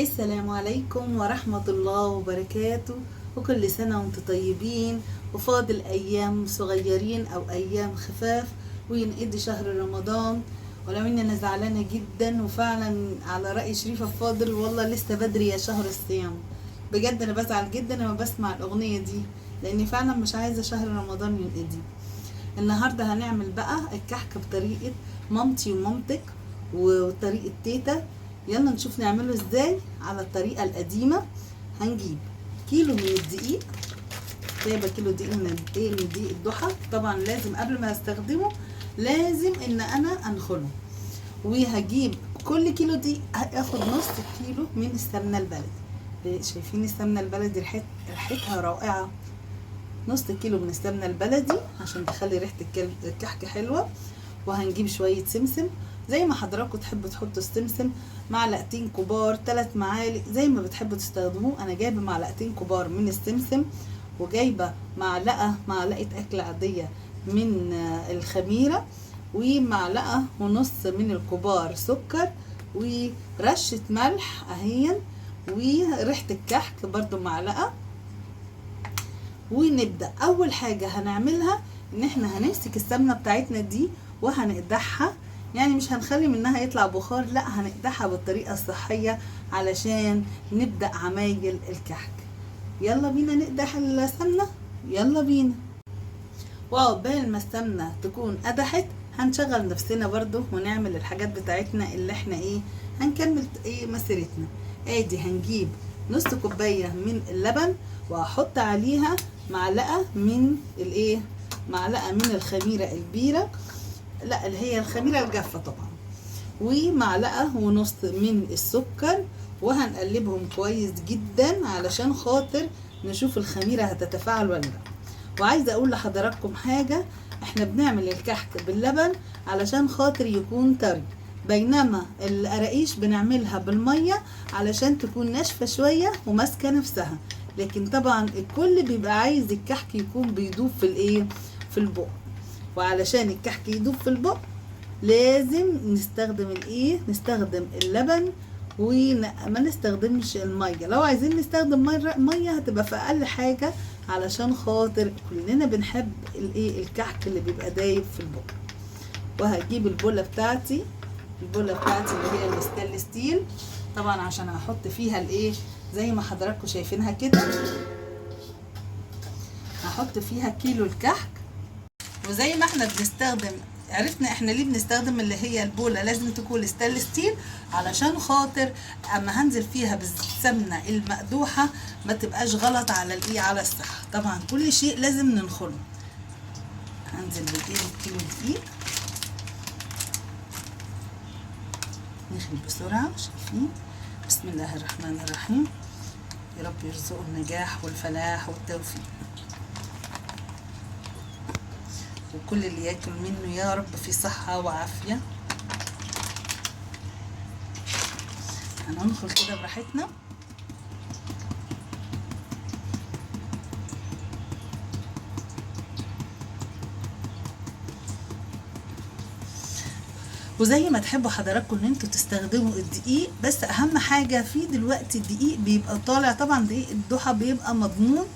السلام عليكم ورحمة الله وبركاته، وكل سنة وانتم طيبين، وفاضل أيام صغيرين أو أيام خفاف وينقضي شهر رمضان. ولو إن أنا زعلانة جدا، وفعلا على رأي شريفة فاضل والله لسه بدري يا شهر الصيام. بجد أنا بزعل جدا لما بسمع الأغنية دي، لأني فعلا مش عايزة شهر رمضان ينقضي. النهاردة هنعمل بقى الكحك بطريقة مامتي ومامتك وطريقة تيتا. يلا نشوف نعمله ازاي على الطريقة القديمة. هنجيب كيلو من الدقيق، جايبه كيلو دقيق من دقيق الضحى. طبعا لازم قبل ما استخدمه لازم ان انا انخله. وهجيب كل كيلو دقيق هاخد نص كيلو من السمنة البلدي. شايفين السمنة البلدي ريحتها رائعة. نص كيلو من السمنة البلدي عشان تخلي ريحة الكحك حلوة. وهنجيب شوية سمسم زي ما حضراتكم تحبوا تحطوا السمسم، معلقتين كبار 3 معالق زي ما بتحبوا تستخدموه. انا جايبه معلقتين كبار من السمسم، وجايبه معلقه اكل عاديه من الخميره، ومعلقه ونص من الكبار سكر، ورشه ملح اهين، وريحه الكحك برضو معلقه. ونبدأ أول حاجة هنعملها إن احنا هنمسك السمنة بتاعتنا دي وهنقدحها. يعني مش هنخلي منها يطلع بخار، لا هنقدحها بالطريقة الصحية علشان نبدأ عمايل الكحك. يلا بينا نقدح السمنة، يلا بينا. وعقبال ما السمنة تكون قدحت هنشغل نفسنا برضو ونعمل الحاجات بتاعتنا اللي احنا هنكمل مسيرتنا. ادي هنجيب نص كوباية من اللبن، وهحط عليها معلقة من معلقة من الخميرة البيرة، لا اللي هي الخميرة الجافة طبعا، ومعلقة ونص من السكر، وهنقلبهم كويس جدا علشان خاطر نشوف الخميرة هتتفاعل ولا لا. وعايزة اقول لحضراتكم حاجة، احنا بنعمل الكحك باللبن علشان خاطر يكون طري، بينما القراقيش بنعملها بالمية علشان تكون ناشفة شوية وماسكة نفسها. لكن طبعا الكل بيبقى عايز الكحك يكون بيدوب في البق. وعلشان الكحك يدوب في البق لازم نستخدم نستخدم اللبن وما نستخدمش المية. لو عايزين نستخدم مية هتبقى في اقل حاجة، علشان خاطر كلنا بنحب الكحك اللي بيبقى دايب في البق. وهجيب البولة بتاعتي اللي هي الستانلس ستيل طبعا، عشان احط فيها زي ما حضراتكم شايفينها كده. هحط فيها كيلو الكحك. وزي ما احنا بنستخدم، عرفنا احنا ليه بنستخدم اللي هي البولة لازم تكون ستانلس ستيل، علشان خاطر اما هنزل فيها بالسمنة المقدوحة ما تبقاش غلط على الصحة. طبعا كل شيء لازم ننخله. هنزل بالكيلو دقيق، نخلي بسرعة. شايفين؟ بسم الله الرحمن الرحيم. يا رب يرزقه النجاح والفلاح والتوفيق، وكل اللي ياكل منه يا رب في صحة وعافية. هننخل كده براحتنا. وزي ما تحبوا حضراتكم ان انتوا تستخدموا الدقيق، بس اهم حاجة في دلوقتي الدقيق بيبقى طالع، طبعا دقيق الضحى بيبقى مضمون،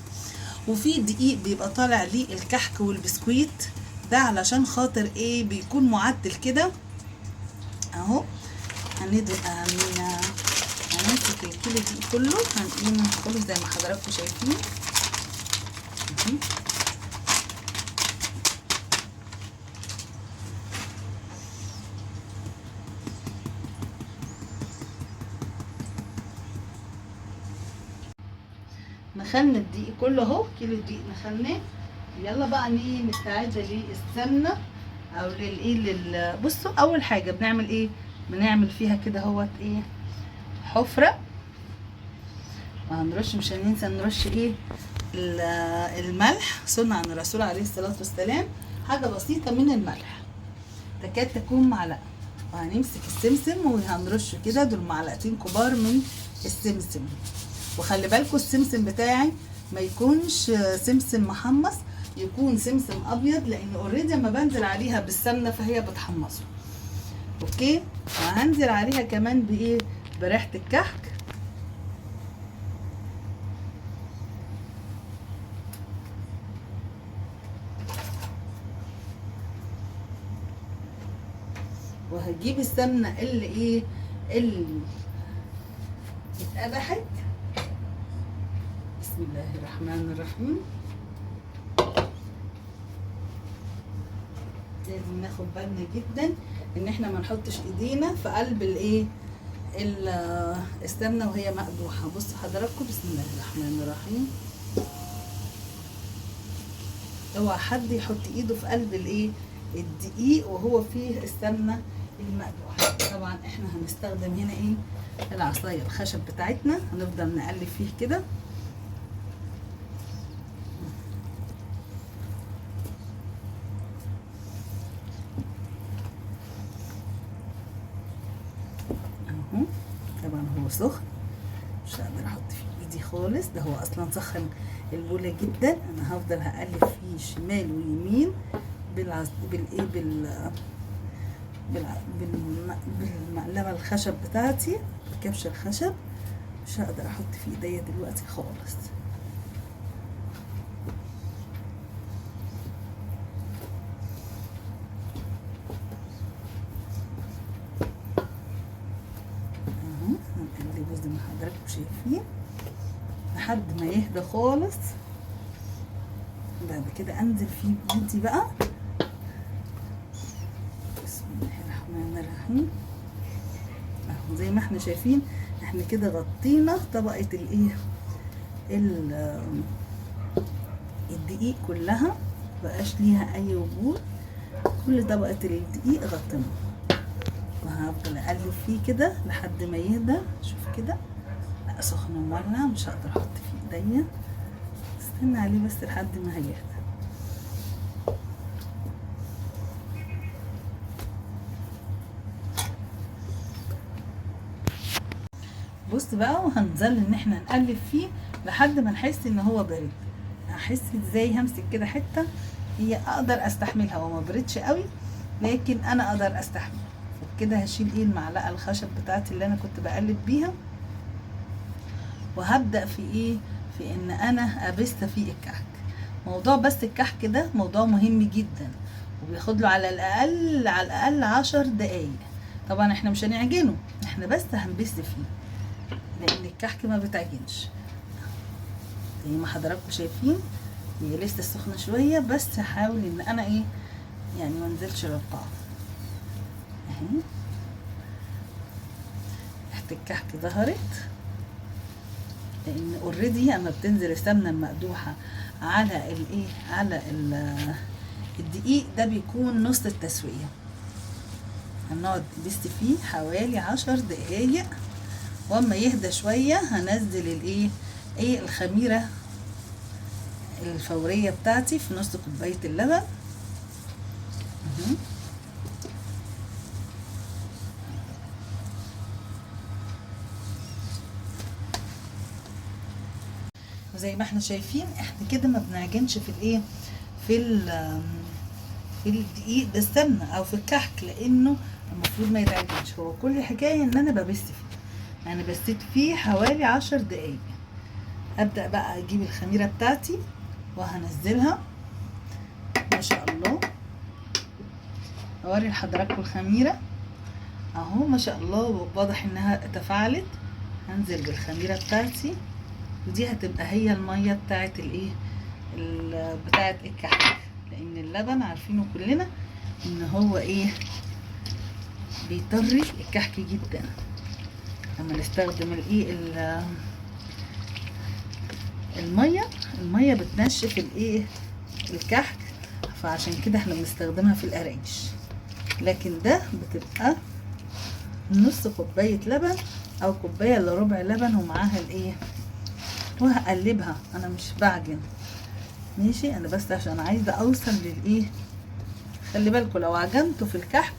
وفي دقيق بيبقى طالع للكحك والبسكويت ده علشان خاطر بيكون معدل كده اهو. هنمسك الكيلو دقيق كله هنخله زي ما حضراتكم شايفين. نخلنا الدقيق كله اهو، كيلو دقيق نخلناه. يلا بقى نستعد للسمنه او بصوا اول حاجه بنعمل بنعمل فيها كده اهوت حفره. وهنرش، مش هننسى نرش الملح، سنة عن الرسول عليه الصلاه والسلام، حاجه بسيطه من الملح تكاد تكون معلقه. وهنمسك السمسم وهنرشه كده، دول معلقتين كبار من السمسم. وخلي بالكم السمسم بتاعي ما يكونش سمسم محمص، يكون سمسم ابيض، لان اوريدي اما بنزل عليها بالسمنه فهي بتحمصه. اوكي. وهنزل عليها كمان بريحه الكحك. وهجيب السمنه اللي ايه اللي اتقدحت. بسم الله الرحمن الرحيم. لازم ناخد بالنا جدا ان احنا ما نحطش ايدينا في قلب الايه السمنه وهي مقدوحه. بصوا حضراتكم، بسم الله الرحمن الرحيم. اوعى حد يحط ايده في قلب الايه الدقيق وهو فيه السمنه المقدوحه. طبعا احنا هنستخدم هنا ايه العصايه الخشب بتاعتنا، هنفضل نقلب فيه كده. اهو طبعا هو سخن، مش هقدر احط فيه ايدي خالص، ده هو اصلا سخن البوله جدا. انا هفضل هقلب فيه شمال ويمين بالمقلبه الخشب بتاعتي، بكبش الخشب. مش هقدر احط في ايديا دلوقتي خالص. اهو هنقلبه زي ما حضراتكم شايفين لحد ما يهدى خالص. بعد كده انزل فيه بايدي بقى. بسم الله الرحمن الرحيم. اهو زي ما احنا شايفين احنا كده غطينا طبقة الايه الدقيق كلها، مبقاش ليها اي وجود. كل طبقة الدقيق غطينا، وهفضل اقلب فيه كده لحد ما يهدى. شوف كده، لا سخن ومولع، مش هقدر احط فيه ايديا. استنى عليه بس لحد ما هيهدى. بص بقى، وهنظل ان احنا نقلب فيه لحد ما نحس ان هو بارد. هحس ازاي؟ همسك كده حته هي اقدر استحملها، وما بردش قوي لكن انا اقدر استحمل. وبكده هشيل ايه المعلقه الخشب بتاعتي اللي انا كنت بقلب بيها، وهبدا في ايه في ان انا ابث فيه الكحك. موضوع بس الكحك ده موضوع مهم جدا، وبياخد له على الاقل 10 دقايق. طبعا احنا مش هنعجنه، احنا بس هنبث فيه، لان الكحك ما بتعجنش. زي ما حضراتكم شايفين هي لسه سخنه شويه، بس هحاول ان انا ايه يعني ما انزلش للطعم. اهي ريحه الكحك ظهرت، لان اوريدي اما بتنزل السمنه المقدوحه على الايه على الدقيق ده بيكون نص التسويه. هنقعد نبث فيه حوالي 10 دقايق، واما يهدى شويه هنزل الايه الخميره الفوريه بتاعتي في نص كوبايه اللبن. وزي ما احنا شايفين احنا كده ما بنعجنش في الايه في الدقيق بالسمنه او في الكحك، لانه المفروض ما يتعجنش. هو كل الحكايه ان انا ببث فيه، انا بثيت فيه حوالي 10 دقايق. ابدا بقى اجيب الخميره بتاعتي وهنزلها. ما شاء الله، اوري لحضراتكم الخميره اهو، ما شاء الله واضح انها تفاعلت. هنزل بالخميره بتاعتي، ودي هتبقى هي الميه بتاعت الايه بتاعت الكحك، لان اللبن عارفينه كلنا ان هو ايه بيطري الكحك جدا لما نستخدم الايه الميه بتنشف الايه الكحك، فعشان كده احنا بنستخدمها في القرايش. لكن ده بتبقى نص كوبايه لبن او كوبايه الا ربع لبن ومعاها الايه، وهقلبها. انا مش بعجن ماشي، انا بس عشان عايزه اوصل للايه. خلي بالكم لو عجنتوا في الكحك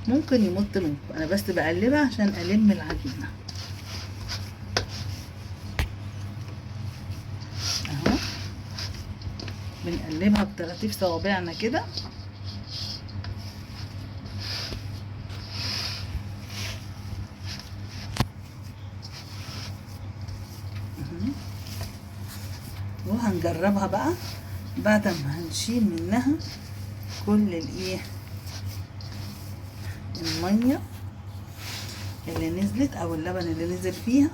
ممكن يمط منكم، انا بس بقلبها عشان الم العجينه اهو. بنقلبها بطراطيف صوابعنا كده وهنجربها بقى بعد ما هنشيل منها كل الايه المية اللي نزلت او اللبن اللي نزل فيها.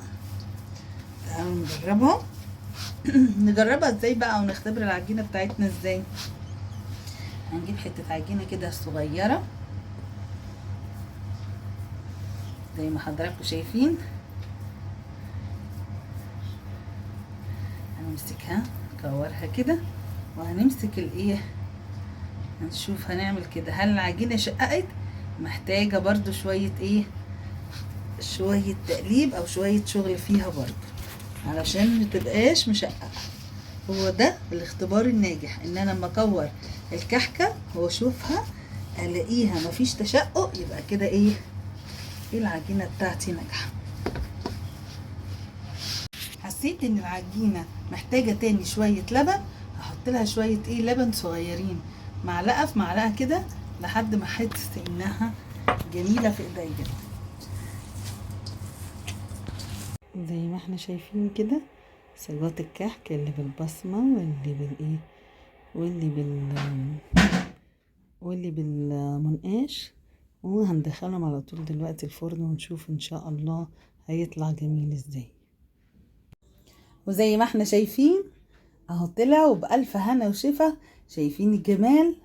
تعالوا نجربها. نجربها ازاي بقى ونختبر العجينة بتاعتنا ازاي. هنجيب حتة عجينة كده صغيرة زي ما حضراتكم شايفين. هنمسكها نكورها كده وهنمسك الايه، هنشوف هنعمل كده. هل العجينة شققت؟ محتاجة برضو شوية ايه، شوية تقليب او شوية شغل فيها برضو علشان متبقاش مشققة. هو ده الاختبار الناجح، ان انا لما اكور الكحكة واشوفها الاقيها مفيش تشقق، يبقى كده ايه العجينة بتاعتي ناجحة. حسيت ان العجينة محتاجة تاني شوية لبن، هحط لها شوية ايه لبن صغيرين، معلقة في معلقة كده لحد ما احس انها جميلة في ايديا. زي ما احنا شايفين كده صاجات الكحك اللي بالبصمة واللي بالايه واللي بالمنقاش، وهندخلهم على طول دلوقتي الفرن ونشوف ان شاء الله هيطلع جميل ازاي. وزي ما احنا شايفين اهو طلع وبألف هنا وشفا. شايفين الجمال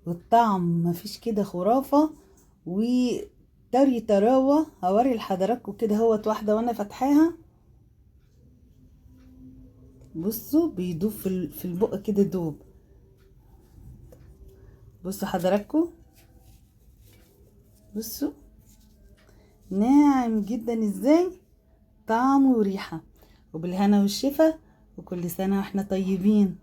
والطعم، مفيش كده خرافة وطري طراوة. هوري لحضراتكم كده اهوت واحدة وانا فاتحاها. بصوا بيدوب في البق كده دوب. بصوا حضراتكم، بصوا ناعم جدا ازاي، طعم وريحة. وبالهنا والشفا، وكل سنة واحنا طيبين.